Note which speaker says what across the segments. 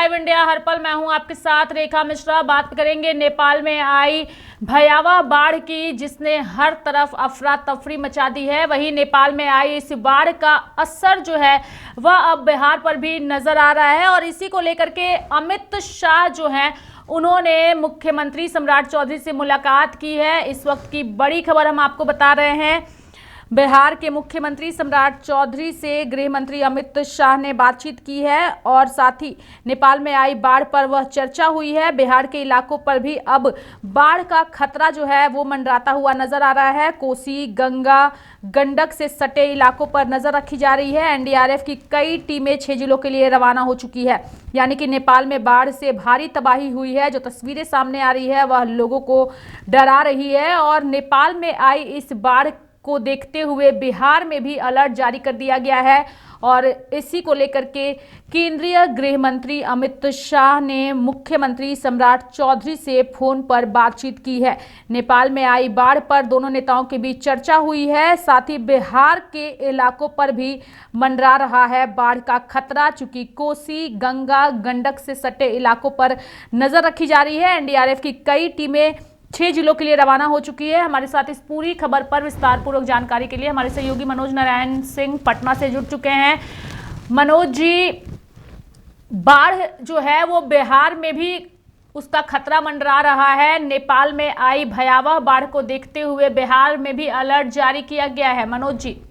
Speaker 1: Live India हर पल, मैं हूं आपके साथ रेखा मिश्रा। बात करेंगे नेपाल में आई भयावह बाढ़ की, जिसने हर तरफ अफरा तफरी मचा दी है। वहीं नेपाल में आई इस बाढ़ का असर जो है वह अब बिहार पर भी नजर आ रहा है और इसी को लेकर के अमित शाह जो हैं उन्होंने मुख्यमंत्री सम्राट चौधरी से मुलाकात की है। इस वक्त की बड़ी खबर हम आपको बता रहे हैं। बिहार के मुख्यमंत्री सम्राट चौधरी से गृह मंत्री अमित शाह ने बातचीत की है और साथ ही नेपाल में आई बाढ़ पर वह चर्चा हुई है। बिहार के इलाकों पर भी अब बाढ़ का खतरा जो है वो मंडराता हुआ नजर आ रहा है। कोसी, गंगा, गंडक से सटे इलाकों पर नजर रखी जा रही है। एनडीआरएफ की कई टीमें 6 जिलों के लिए रवाना हो चुकी है। यानी कि नेपाल में बाढ़ से भारी तबाही हुई है। जो तस्वीरें सामने आ रही है वह लोगों को डरा रही है और नेपाल में आई इस बाढ़ को देखते हुए बिहार में भी अलर्ट जारी कर दिया गया है और इसी को लेकर के केंद्रीय गृह मंत्री अमित शाह ने मुख्यमंत्री सम्राट चौधरी से फोन पर बातचीत की है। नेपाल में आई बाढ़ पर दोनों नेताओं के बीच चर्चा हुई है। साथ ही बिहार के इलाकों पर भी मंडरा रहा है बाढ़ का खतरा, चूंकि कोसी, गंगा, गंडक से सटे इलाकों पर नजर रखी जा रही है। एनडीआरएफ की कई टीमें 6 जिलों के लिए रवाना हो चुकी है। हमारे साथ इस पूरी खबर पर विस्तार पूर्वक जानकारी के लिए हमारे सहयोगी मनोज नारायण सिंह पटना से जुड़ चुके हैं। मनोज जी, बाढ़ जो है वो बिहार में भी उसका खतरा मंडरा रहा है। नेपाल में आई भयावह बाढ़ को देखते हुए बिहार में भी अलर्ट जारी किया गया है। मनोज जी,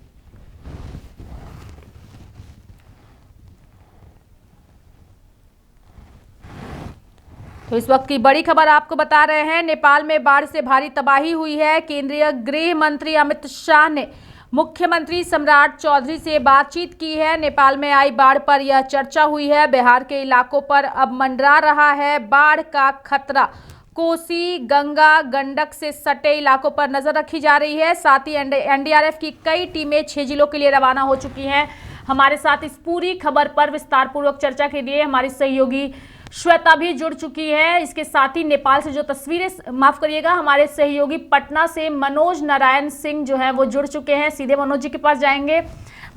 Speaker 1: तो इस वक्त की बड़ी खबर आपको बता रहे हैं। नेपाल में बाढ़ से भारी तबाही हुई है। केंद्रीय गृह मंत्री अमित शाह ने मुख्यमंत्री सम्राट चौधरी से बातचीत की है। नेपाल में आई बाढ़ पर यह चर्चा हुई है। बिहार के इलाकों पर अब मंडरा रहा है बाढ़ का खतरा। कोसी, गंगा, गंडक से सटे इलाकों पर नजर रखी जा रही है। साथ ही एनडीआरएफ की कई टीमें 6 जिलों के लिए रवाना हो चुकी हैं। हमारे साथ इस पूरी खबर पर विस्तार पूर्वक चर्चा के लिए हमारी सहयोगी श्वेता भी जुड़ चुकी है। इसके साथ ही नेपाल से जो तस्वीरें, माफ करिएगा, हमारे सहयोगी पटना से मनोज नारायण सिंह जो है वो जुड़ चुके हैं। सीधे मनोज जी के पास जाएंगे।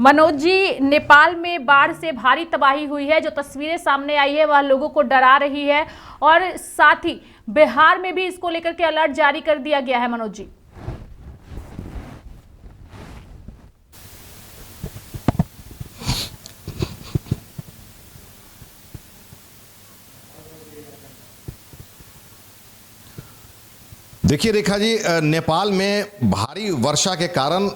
Speaker 1: मनोज जी, नेपाल में बाढ़ से भारी तबाही हुई है। जो तस्वीरें सामने आई है वह लोगों को डरा रही है और साथ ही बिहार में भी इसको लेकर के अलर्ट जारी कर दिया गया है। मनोज जी,
Speaker 2: देखिए रेखा जी, नेपाल में भारी वर्षा के कारण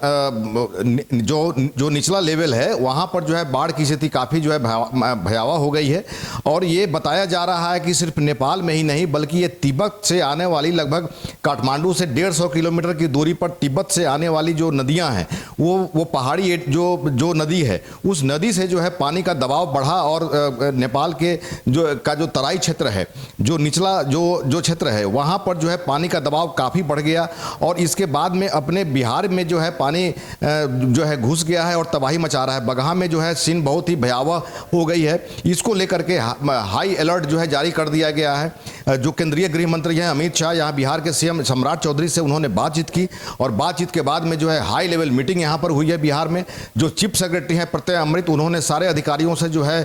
Speaker 2: जो निचला लेवल है वहाँ पर जो है बाढ़ की स्थिति काफ़ी जो है भयावह हो गई है। और ये बताया जा रहा है कि सिर्फ नेपाल में ही नहीं बल्कि ये तिब्बत से आने वाली, लगभग काठमांडू से 150 किलोमीटर की दूरी पर तिब्बत से आने वाली जो नदियाँ हैं वो पहाड़ी जो नदी है, उस नदी से जो है पानी का दबाव बढ़ा और नेपाल के जो तराई क्षेत्र है, जो निचला जो क्षेत्र है, वहाँ पर जो है पानी का दबाव काफ़ी बढ़ गया और इसके बाद में अपने बिहार में जो है पानी जो है घुस गया है और तबाही मचा रहा है। बगहा में जो है सीन बहुत ही भयावह हो गई है। इसको लेकर के हाई अलर्ट जो है जारी कर दिया गया है। जो केंद्रीय गृह मंत्री हैं अमित शाह, यहाँ बिहार के सीएम सम्राट चौधरी से उन्होंने बातचीत की और बातचीत के बाद में जो है हाई लेवल मीटिंग यहाँ पर हुई है बिहार में। जो चीफ सेक्रेटरी हैं प्रत्यय अमृत, उन्होंने सारे अधिकारियों से जो है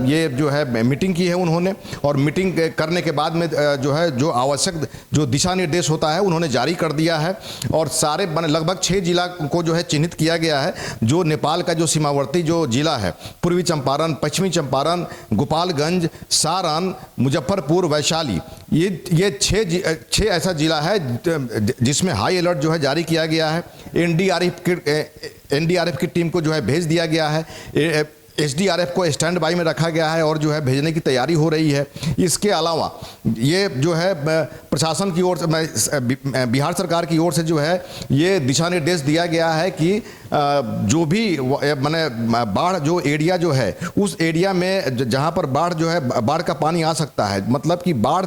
Speaker 2: ये जो है मीटिंग की है उन्होंने, और मीटिंग करने के बाद में जो है जो आवश्यक जो दिशा निर्देश होता है उन्होंने जारी कर दिया है और सारे लगभग 6 जिला को जो है चिन्हित किया गया है। जो नेपाल का जो सीमावर्ती जो जिला है, पूर्वी चंपारण, पश्चिमी चंपारण, गोपालगंज, सारण, मुजफ्फरपुर, वैशाली, ये 6 ऐसा जिला है जिसमें हाई अलर्ट जो है जारी किया गया है। एनडीआरएफ की टीम को जो है भेज दिया गया है। एसडीआरएफ को स्टैंड बाई में रखा गया है और जो है भेजने की तैयारी हो रही है। इसके अलावा ये जो है प्रशासन की ओर से, बिहार सरकार की ओर से जो है ये दिशा निर्देश दिया गया है कि जो भी माने बाढ़ जो एरिया जो है उस एरिया में जहाँ पर बाढ़ जो है बाढ़ का पानी आ सकता है, मतलब कि बाढ़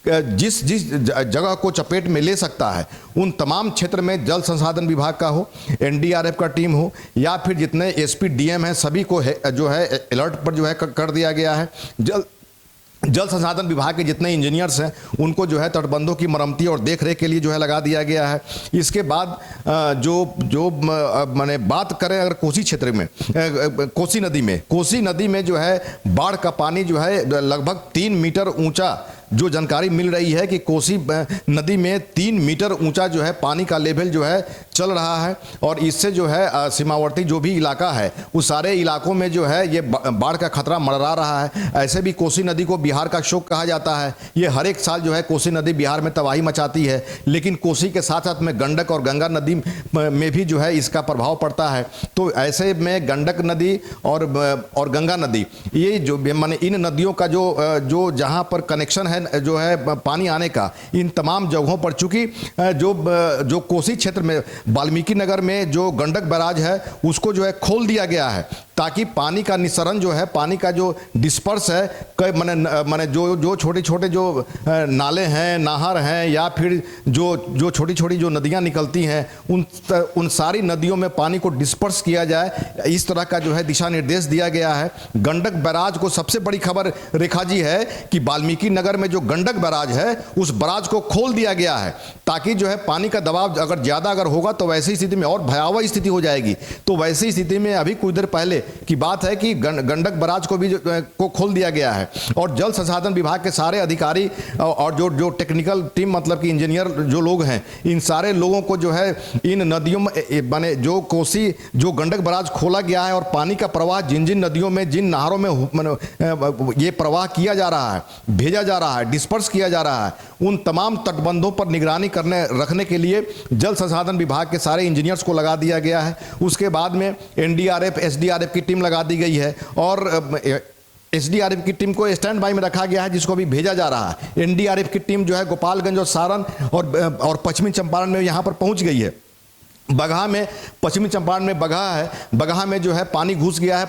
Speaker 2: जिस जगह को चपेट में ले सकता है, उन तमाम क्षेत्र में जल संसाधन विभाग का हो, एनडीआरएफ का टीम हो या फिर जितने एसपी डीएम हैं, सभी को जो है अलर्ट पर जो है कर दिया गया है। जल संसाधन विभाग के जितने इंजीनियर्स हैं उनको जो है तटबंधों की मरम्मती और देखरेख के लिए जो है लगा दिया गया है। इसके बाद माने बात करें अगर कोसी क्षेत्र में, कोसी नदी में जो है बाढ़ का पानी जो है लगभग 3 मीटर ऊंचा, जो जानकारी मिल रही है कि कोसी नदी में 3 मीटर ऊंचा जो है पानी का लेवल जो है चल रहा है। और इससे जो है सीमावर्ती जो भी इलाका है उस सारे इलाकों में जो है ये बाढ़ का खतरा मंडरा रहा है। ऐसे भी कोसी नदी को बिहार का शोक कहा जाता है। ये हर एक साल जो है कोसी नदी बिहार में तबाही मचाती है, लेकिन कोसी के साथ साथ में गंडक और गंगा नदी में भी जो है इसका प्रभाव पड़ता है। तो ऐसे में गंडक नदी और गंगा नदी, ये जो माने इन नदियों का जो जहाँ पर कनेक्शन है जो है पानी आने का, इन तमाम जगहों पर, चूंकि जो कोसी क्षेत्र में वाल्मीकि नगर में जो गंडक बैराज है उसको जो है खोल दिया गया है ताकि पानी का निस्सरण जो है, पानी का जो डिस्पर्स है, माने जो छोटे छोटे जो नाले हैं, नहर हैं, या फिर जो छोटी छोटी जो नदियां निकलती हैं उन सारी नदियों में पानी को डिस्पर्स किया जाए, इस तरह का जो है दिशा निर्देश दिया गया है। गंडक बैराज को सबसे बड़ी खबर रेखा जी है कि वाल्मीकि नगर में जो गंडक बैराज है उस बैराज को खोल दिया गया है ताकि जो है पानी का दबाव अगर ज़्यादा होगा तो वैसी स्थिति में और भयावह स्थिति हो जाएगी। तो वैसी स्थिति में अभी कुछ देर पहले की बात है कि गंडक बैराज को भी को खोल दिया गया है और जल संसाधन विभाग के सारे अधिकारी और जो टेक्निकल टीम, मतलब कि इंजीनियर जो लोग हैं, इन सारे लोगों को जो है इन नदियों में माने जो गंडक बैराज खोला गया है और पानी का प्रवाह जिन नदियों में, जिन नहरों में ये प्रवाह किया जा रहा है, भेजा जा रहा है, डिस्पर्स किया जा रहा है, उन तमाम तटबंधों पर निगरानी रखने के लिए जल संसाधन विभाग के सारे इंजीनियर्स को लगा दिया गया है। उसके बाद में एनडीआरएफ, एसडीआरएफ की टीम लगा दी गई है और एसडीआरएफ की टीम को स्टैंड बाई में रखा गया है जिसको अभी भेजा जा रहा है। एनडीआरएफ की टीम जो है गोपालगंज और सारण और पश्चिमी चंपारण में यहाँ पर पहुँच गई है। बगहा में, पश्चिमी चंपारण में बगहा है, बगहा में जो है पानी घुस गया है,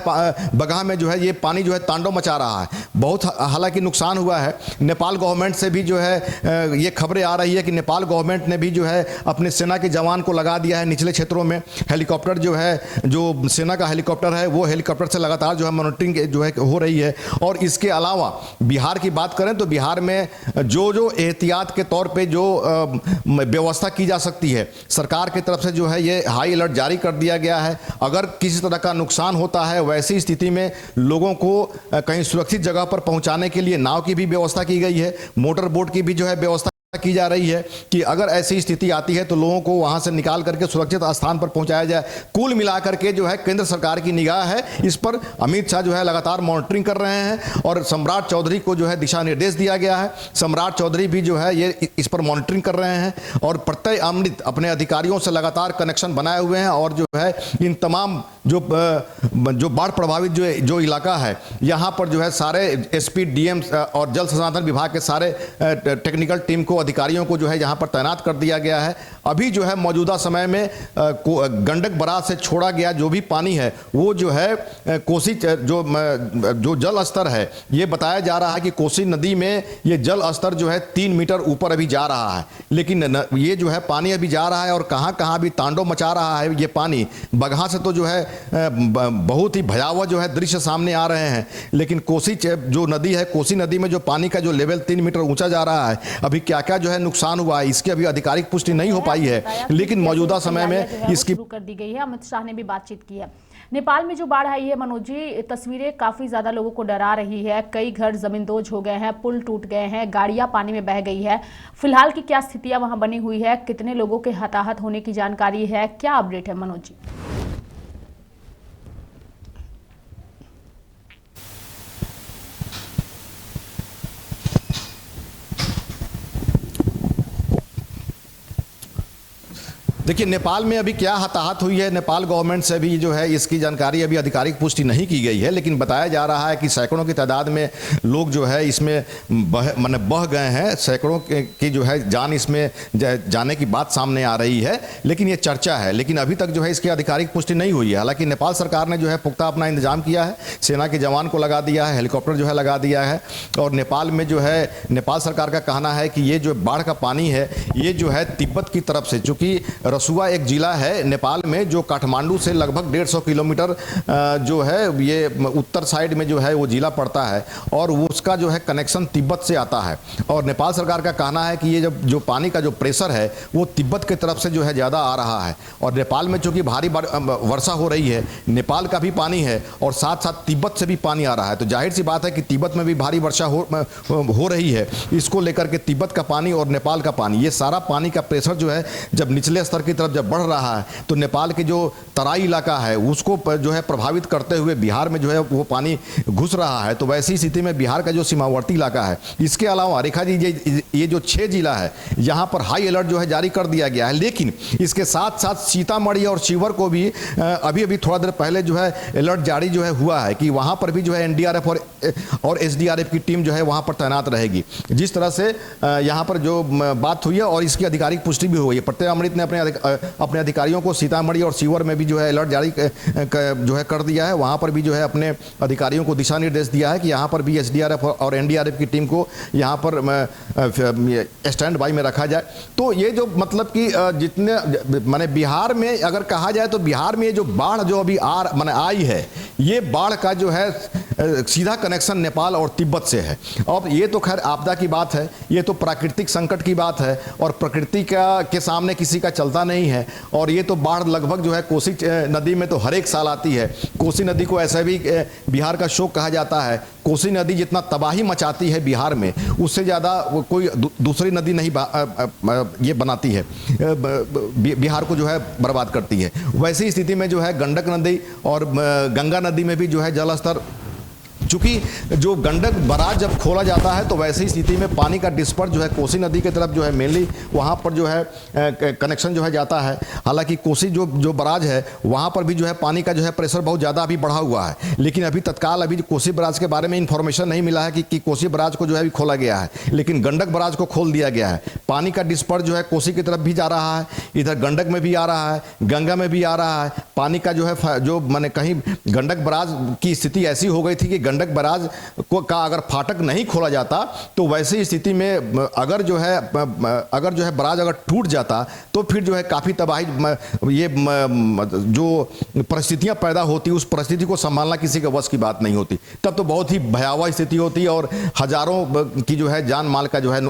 Speaker 2: बगहा में जो है ये पानी जो है तांडव मचा रहा है, बहुत हालांकि नुकसान हुआ है। नेपाल गवर्नमेंट से भी जो है ये खबरें आ रही है कि नेपाल गवर्नमेंट ने भी जो है अपने सेना के जवान को लगा दिया है निचले क्षेत्रों में। हेलीकॉप्टर जो है, जो सेना का हेलीकॉप्टर है, वो हेलीकॉप्टर से लगातार जो है मॉनिटरिंग जो है हो रही है। और इसके अलावा बिहार की बात करें तो बिहार में जो एहतियात के तौर पर जो व्यवस्था की जा सकती है, सरकार की तरफ से जो है ये हाई अलर्ट जारी कर दिया गया है। अगर किसी तरह का नुकसान होता है वैसी स्थिति में लोगों को कहीं सुरक्षित जगह पर पहुंचाने के लिए नाव की भी व्यवस्था की गई है, मोटर बोट की भी जो है व्यवस्था की जा रही है कि अगर ऐसी स्थिति आती है तो लोगों को वहां से निकाल करके सुरक्षित स्थान पर पहुंचाया जाए। कुल मिलाकर के जो है केंद्र सरकार की निगाह है इस पर। अमित शाह जो है लगातार मॉनिटरिंग कर रहे हैं और सम्राट चौधरी को जो है दिशा निर्देश दिया गया है। सम्राट चौधरी भी जो है ये इस पर मॉनिटरिंग कर रहे हैं और प्रत्यय अमृत अपने अधिकारियों से लगातार कनेक्शन बनाए हुए हैं और जो है इन तमाम जो बाढ़ प्रभावित जो इलाका है यहाँ पर जो है सारे एसपी, डीएम और जल संसाधन विभाग के सारे टेक्निकल टीम को, अधिकारियों को जो है यहाँ पर तैनात कर दिया गया है। अभी जो है मौजूदा समय में गंडक बैराज से छोड़ा गया जो भी पानी है वो जो है कोसी जो जल स्तर है, ये बताया जा रहा है कि कोसी नदी में ये जल स्तर जो है 3 मीटर ऊपर अभी जा रहा है। लेकिन ये जो है पानी अभी जा रहा है और कहाँ कहाँ भी तांडव मचा रहा है ये पानी। बगहा से तो जो है बहुत ही भयावह जो है दृश्य सामने आ रहे हैं। लेकिन कोसी जो नदी है, कोसी नदी में जो पानी का जो लेवल 3 मीटर ऊंचा जा रहा है, अभी क्या क्या जो है नुकसान हुआ है इसकी अभी आधिकारिक पुष्टि नहीं हो पाई है। लेकिन मौजूदा समय में इसकी
Speaker 1: शुरू कर दी गई है। अमित शाह ने भी बातचीत की है। नेपाल में जो बाढ़ आई है मनोज जी, तस्वीरें काफी ज्यादा लोगों को डरा रही है। कई घर जमींदोज हो गए हैं, पुल टूट गए हैं, गाड़ियां पानी में बह गई है। फिलहाल की क्या स्थितियां वहां बनी हुई है, कितने लोगों के हताहत होने की जानकारी है, क्या अपडेट है मनोज जी?
Speaker 2: देखिए नेपाल में अभी क्या हताहत हुई है, नेपाल गवर्नमेंट से भी जो है इसकी जानकारी अभी आधिकारिक पुष्टि नहीं की गई है। लेकिन बताया जा रहा है कि सैकड़ों की तादाद में लोग जो है इसमें बह गए हैं, सैकड़ों की जो है जान इसमें जाने की बात सामने आ रही है। लेकिन ये चर्चा है, लेकिन अभी तक जो है इसकी आधिकारिक पुष्टि नहीं हुई है। हालांकि नेपाल सरकार ने जो है पुख्ता अपना इंतजाम किया है, सेना के जवान को लगा दिया है, हेलीकॉप्टर जो है लगा दिया है। और नेपाल में जो है नेपाल सरकार का कहना है कि ये जो बाढ़ का पानी है ये जो है तिब्बत की तरफ से, चूँकि रसुआ एक जिला है नेपाल में जो काठमांडू से लगभग 150 किलोमीटर जो है ये उत्तर साइड में जो है वो जिला पड़ता है और वो उसका जो है कनेक्शन तिब्बत से आता है। और नेपाल सरकार का कहना है कि ये जो पानी का जो प्रेशर है वो तिब्बत की तरफ से जो है ज़्यादा आ रहा है और नेपाल में चूँकि भारी वर्षा हो रही है, नेपाल का भी पानी है और साथ साथ तिब्बत से भी पानी आ रहा है, तो जाहिर सी बात है कि तिब्बत में भी भारी वर्षा हो रही है। इसको लेकर के तिब्बत का पानी और नेपाल का पानी, ये सारा पानी का प्रेशर जो है जब निचले स्तर की तरफ जब बढ़ रहा है तो नेपाल के जो तराई इलाका है उसको जो है प्रभावित करते हुए बिहार में जो है वो पानी घुस रहा है। तो वैसी स्थिति में बिहार का जो सीमावर्ती इलाका है, इसके अलावा रेखा जी ये जो 6 जिला है यहाँ पर हाई अलर्ट जो है जारी कर दिया गया है। लेकिन इसके साथ साथ सीतामढ़ी और शिवहर को भी अभी थोड़ा देर पहले जो है अलर्ट जारी जो है हुआ है कि वहाँ पर भी जो है एनडीआरएफ और एसडीआरएफ की टीम जो है वहाँ पर तैनात रहेगी। जिस तरह से यहाँ पर जो बात हुई है और इसकी आधिकारिक पुष्टि भी हुई है, प्रत्यय अमृत ने अपने अधिकारियों को सीतामढ़ी और शिवहर में भी जो है अलर्ट जारी जो है कर दिया है। वहाँ पर भी जो है अपने अधिकारियों को दिशा निर्देश दिया है कि यहाँ पर भी एसडीआरएफ और एनडीआरएफ की टीम को यहाँ पर स्टैंड बाई में रखा जाए। तो ये जो मतलब कि जितने माने बिहार में अगर कहा जाए तो बिहार में ये जो बाढ़ जो अभी आई है, ये बाढ़ का जो है सीधा कनेक्शन नेपाल और तिब्बत से है। अब ये तो खैर आपदा की बात है, ये तो प्राकृतिक संकट की बात है और प्रकृति के सामने किसी का चलता नहीं है। और ये तो बाढ़ लगभग जो है कोसी नदी में तो हर एक साल आती है। कोसी नदी को ऐसा भी बिहार का शोक कहा जाता है। कोसी नदी जितना तबाही मचाती है बिहार में, उससे ज़्यादा कोई दूसरी नदी नहीं ये बनाती है, बिहार को जो है बर्बाद करती है। वैसी स्थिति में जो है गंडक नदी और गंगा नदी में भी जो है जल स्तर, चूँकि जो गंडक बराज जब खोला जाता है तो वैसी स्थिति में पानी का डिस्पर्स जो है कोसी नदी की तरफ जो है मेनली वहाँ पर जो है कनेक्शन जो है जाता है। हालांकि कोसी जो बराज है वहाँ पर भी जो है पानी का जो है प्रेशर बहुत ज़्यादा अभी बढ़ा हुआ है, लेकिन अभी तत्काल अभी कोसी बराज के बारे में इंफॉर्मेशन नहीं मिला है कि कोसी बराज को जो है अभी खोला गया है, लेकिन गंडक बराज को खोल दिया गया है। पानी का डिस्पर्स जो है कोसी की तरफ भी जा रहा है, इधर गंडक में भी आ रहा है, गंगा में भी आ रहा है। पानी का जो है जो मैंने कहीं गंडक बराज की स्थिति ऐसी हो गई थी कि गंडक बराज का अगर फाटक नहीं खोला जाता तो वैसी स्थिति में अगर जो है बराज अगर टूट जाता तो फिर जो है काफ़ी तबाही ये जो परिस्थितियां पैदा होती, उस परिस्थिति को संभालना किसी के वश की बात नहीं होती। तब तो बहुत ही भयावह स्थिति होती और हजारों की जो है जान माल का जो है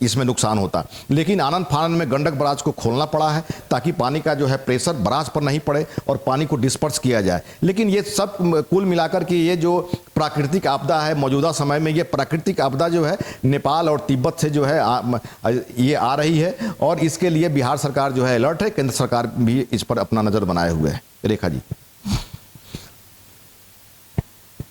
Speaker 2: इसमें नुकसान होता। लेकिन आनंद फानंद में गंडक बराज को खोलना पड़ा है ताकि पानी का जो है प्रेशर बराज पर नहीं पड़े और पानी को डिस्पर्स किया जाए। लेकिन ये सब कुल मिलाकर के ये जो प्राकृतिक आपदा है मौजूदा समय में, ये प्राकृतिक आपदा जो है नेपाल और तिब्बत से जो है ये आ रही है और इसके लिए बिहार सरकार जो है अलर्ट है, केंद्र सरकार भी इस पर अपना नज़र बनाए हुए है। रेखा जी।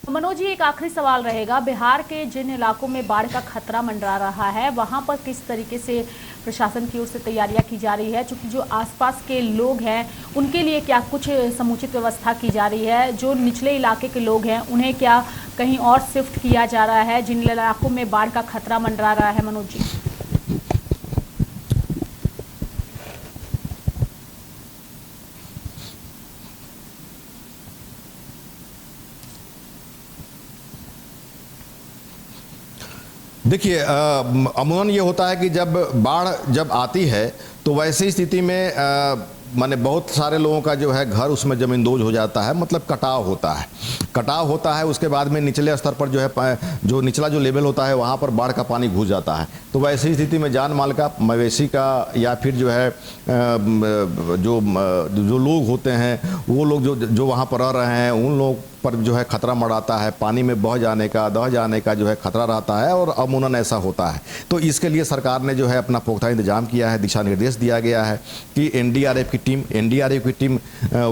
Speaker 1: मनोज जी, एक आखिरी सवाल रहेगा, बिहार के जिन इलाकों में बाढ़ का खतरा मंडरा रहा है वहां पर किस तरीके से प्रशासन की ओर से तैयारियां की जा रही है? क्योंकि जो आसपास के लोग हैं उनके लिए क्या कुछ समुचित व्यवस्था की जा रही है? जो निचले इलाके के लोग हैं उन्हें क्या कहीं और शिफ्ट किया जा रहा है जिन इलाकों में बाढ़ का खतरा मंडरा रहा है? मनोज जी।
Speaker 2: देखिए, अमूमन ये होता है कि जब बाढ़ जब आती है तो वैसी स्थिति में माने बहुत सारे लोगों का जो है घर उसमें ज़मींदोज हो जाता है, मतलब कटाव होता है। उसके बाद में निचले स्तर पर जो है जो निचला जो लेवल होता है वहाँ पर बाढ़ का पानी घुस जाता है। तो वैसी स्थिति में जान माल का, मवेशी का या फिर जो है जो लोग होते हैं वो लोग जो वहाँ पर रह रहे हैं उन लोग पर जो है खतरा मंडराता है। पानी में बह जाने का, दह जाने का जो है खतरा रहता है और अमूमन ऐसा होता है। तो इसके लिए सरकार ने जो है अपना पुख्ता इंतजाम किया है, दिशा निर्देश दिया गया है कि एनडीआरएफ की टीम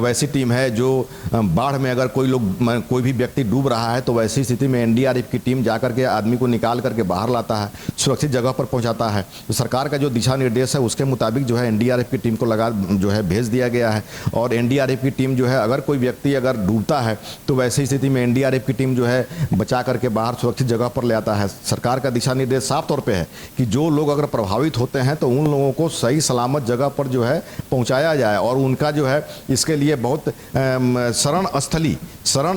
Speaker 2: वैसी टीम है जो बाढ़ में अगर कोई भी व्यक्ति डूब रहा है तो वैसी स्थिति में एनडीआरएफ की टीम जाकर के आदमी को निकाल करके बाहर लाता है, सुरक्षित जगह पर पहुंचाता है। तो सरकार का जो दिशा निर्देश है उसके मुताबिक जो है एनडीआरएफ की टीम को जो है भेज दिया गया है और एनडीआरएफ की टीम जो है अगर कोई व्यक्ति अगर डूबता है तो वैसी स्थिति में एनडीआरएफ की टीम जो है बचा करके बाहर सुरक्षित जगह पर ले आता है। सरकार का दिशा निर्देश साफ तौर पे है कि जो लोग अगर प्रभावित होते हैं तो उन लोगों को सही सलामत जगह पर जो है पहुंचाया जाए और उनका जो है इसके लिए बहुत शरण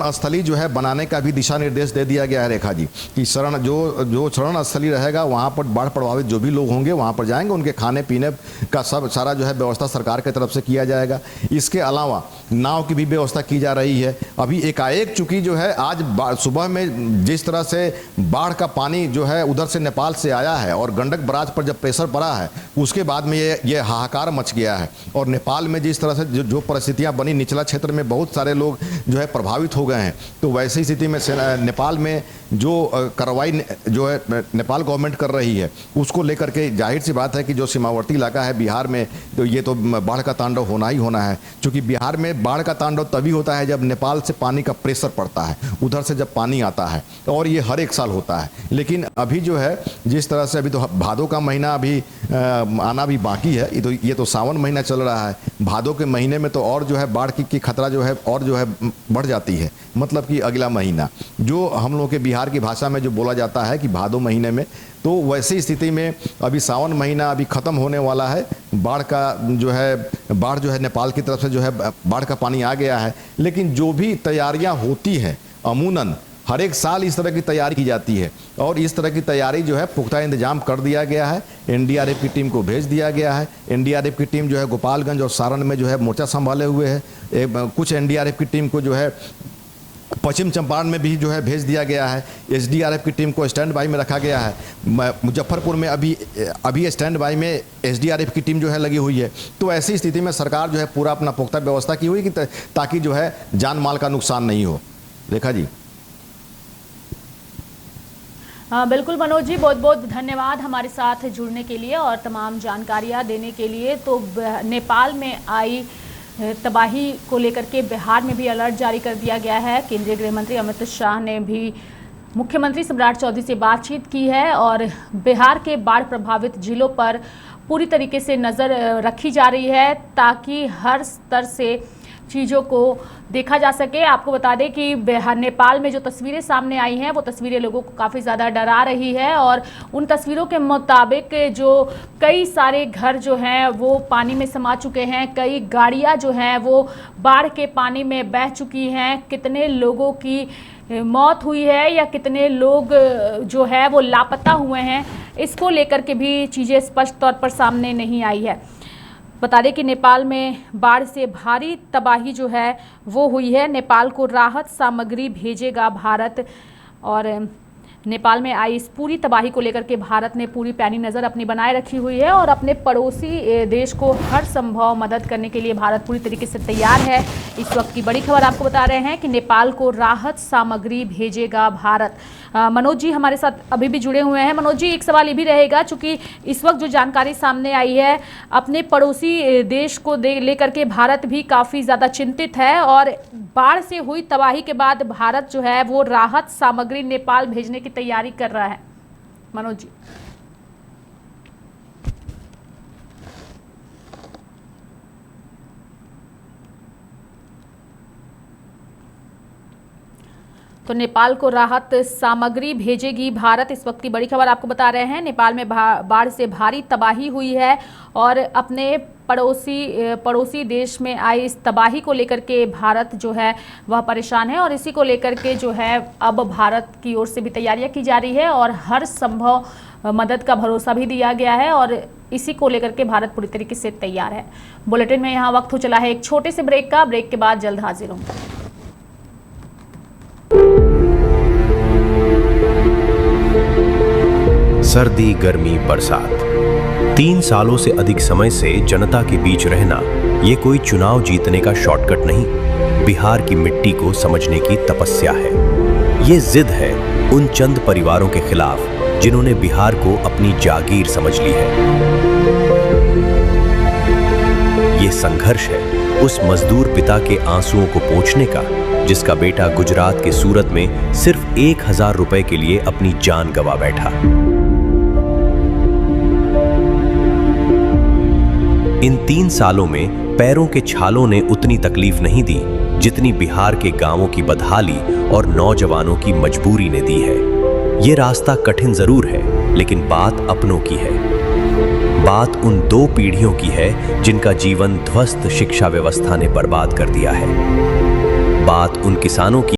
Speaker 2: स्थली जो है बनाने का भी दिशा निर्देश दे दिया गया है। रेखा जी कि जो शरण स्थली रहेगा वहाँ पर बाढ़ प्रभावित जो भी लोग होंगे वहाँ पर जाएंगे, उनके खाने पीने का सब सारा जो है व्यवस्था सरकार की तरफ से किया जाएगा। इसके अलावा नाव की भी व्यवस्था की जा रही है। अभी एकाएक चूंकि जो है आज सुबह में जिस तरह से बाढ़ का पानी जो है उधर से नेपाल से आया है और गंडक बराज पर जब प्रेशर पड़ा है उसके बाद में ये हाहाकार मच गया है। और नेपाल में जिस तरह से जो परिस्थितियां बनी, निचला क्षेत्र में बहुत सारे लोग जो है प्रभावित हो गए हैं। तो वैसी स्थिति में नेपाल में जो कार्रवाई जो है नेपाल गवर्नमेंट कर रही है उसको लेकर के जाहिर सी बात है कि जो सीमावर्ती इलाका है बिहार में, तो ये तो बाढ़ का तांडव होना ही होना है। क्योंकि बिहार में बाढ़ का तांडव तभी होता है जब नेपाल से पानी का प्रेशर पड़ता है, उधर से जब पानी आता है, और ये हर एक साल होता है। लेकिन अभी जो है जिस तरह से अभी तो भादों का महीना अभी आना भी बाकी है, ये तो सावन महीना चल रहा है। भादों के महीने में तो और जो है बाढ़ की खतरा जो है और जो है बढ़ जाती है। मतलब कि अगला महीना जो हम लोग के बिहार की भाषा में जो बोला जाता है कि भादों महीने में, तो वैसी स्थिति में अभी सावन महीना अभी ख़त्म होने वाला है। बाढ़ जो है नेपाल की तरफ से जो है बाढ़ का पानी आ गया है। लेकिन जो भी तैयारियां होती हैं अमूनन हर एक साल इस तरह की तैयारी की जाती है, और इस तरह की तैयारी जो है पुख्ता इंतजाम कर दिया गया है। एनडीआरएफ की टीम को भेज दिया गया है। एनडीआरएफ की टीम जो है गोपालगंज और सारण में जो है मोर्चा संभाले हुए है। कुछ एनडीआरएफ की टीम को जो है पश्चिम चंपारण में भी जो है भेज दिया गया है। एसडीआरएफ की टीम को स्टैंड बाई में रखा गया है। मुजफ्फरपुर में अभी स्टैंड बाई में एसडीआरएफ की टीम जो है लगी हुई है। तो ऐसी स्थिति में सरकार जो है पूरा अपना पुख्ता व्यवस्था की हुई कि ताकि जो है जान माल का नुकसान नहीं हो। रेखा जी।
Speaker 1: बिल्कुल मनोज जी, बहुत बहुत धन्यवाद हमारे साथ जुड़ने के लिए और तमाम जानकारियाँ देने के लिए। तो नेपाल में आई तबाही को लेकर के बिहार में भी अलर्ट जारी कर दिया गया है। केंद्रीय गृह मंत्री अमित शाह ने भी मुख्यमंत्री सम्राट चौधरी से बातचीत की है और बिहार के बाढ़ प्रभावित जिलों पर पूरी तरीके से नज़र रखी जा रही है ताकि हर स्तर से चीज़ों को देखा जा सके। आपको बता दें कि नेपाल में जो तस्वीरें सामने आई हैं वो तस्वीरें लोगों को काफ़ी ज़्यादा डरा रही है और उन तस्वीरों के मुताबिक जो कई सारे घर जो हैं वो पानी में समा चुके हैं, कई गाड़ियां जो हैं वो बाढ़ के पानी में बह चुकी हैं। कितने लोगों की मौत हुई है या कितने लोग जो है वो लापता हुए हैं, इसको लेकर के भी चीज़ें स्पष्ट तौर पर सामने नहीं आई है। बता दें कि नेपाल में बाढ़ से भारी तबाही जो है वो हुई है। नेपाल को राहत सामग्री भेजेगा भारत, और नेपाल में आई इस पूरी तबाही को लेकर के भारत ने पूरी पैनी नज़र अपनी बनाए रखी हुई है और अपने पड़ोसी देश को हर संभव मदद करने के लिए भारत पूरी तरीके से तैयार है। इस वक्त की बड़ी खबर आपको बता रहे हैं कि नेपाल को राहत सामग्री भेजेगा भारत। मनोज जी हमारे साथ अभी भी जुड़े हुए हैं। मनोज जी, एक सवाल ये भी रहेगा, चूंकि इस वक्त जो जानकारी सामने आई है अपने पड़ोसी देश को लेकर के भारत भी काफ़ी ज़्यादा चिंतित है और बाढ़ से हुई तबाही के बाद भारत जो है वो राहत सामग्री नेपाल भेजने की तैयारी कर रहा है। मनोज जी। तो नेपाल को राहत सामग्री भेजेगी भारत, इस वक्त की बड़ी खबर आपको बता रहे हैं। नेपाल में बाढ़ से भारी तबाही हुई है और अपने पड़ोसी देश में आई इस तबाही को लेकर के भारत जो है वह परेशान है और इसी को लेकर के जो है अब भारत की ओर से भी तैयारियां की जा रही है और हर संभव मदद का भरोसा भी दिया गया है और इसी को लेकर के भारत पूरी तरीके से तैयार है। बुलेटिन में यहाँ वक्त हो चला है एक छोटे से ब्रेक का। ब्रेक के बाद जल्द हाजिर होंगे।
Speaker 3: सर्दी, गर्मी, बरसात, 3 सालों से अधिक समय से जनता के बीच रहना ये कोई चुनाव जीतने का शॉर्टकट नहीं, बिहार की मिट्टी को समझने की तपस्या है। ये जिद है उन चंद परिवारों के खिलाफ जिन्होंने बिहार को अपनी जागीर समझ ली है। ये संघर्ष है उस मजदूर पिता के आंसुओं को पोंछने का जिसका बेटा गुजरात के सूरत में सिर्फ 1000 रुपए के लिए अपनी जान गंवा बैठा। इन 3 सालों में पैरों के छालों ने उतनी तकलीफ नहीं दी जितनी बिहार के गांवों की बदहाली और नौजवानों की मजबूरी ने दी है। ये रास्ता कठिन जरूर है, लेकिन बात अपनों की है। बात उन 2 पीढ़ियों की है जिनका जीवन ध्वस्त शिक्षा व्यवस्था ने बर्बाद कर दिया है। बात उन किसानों की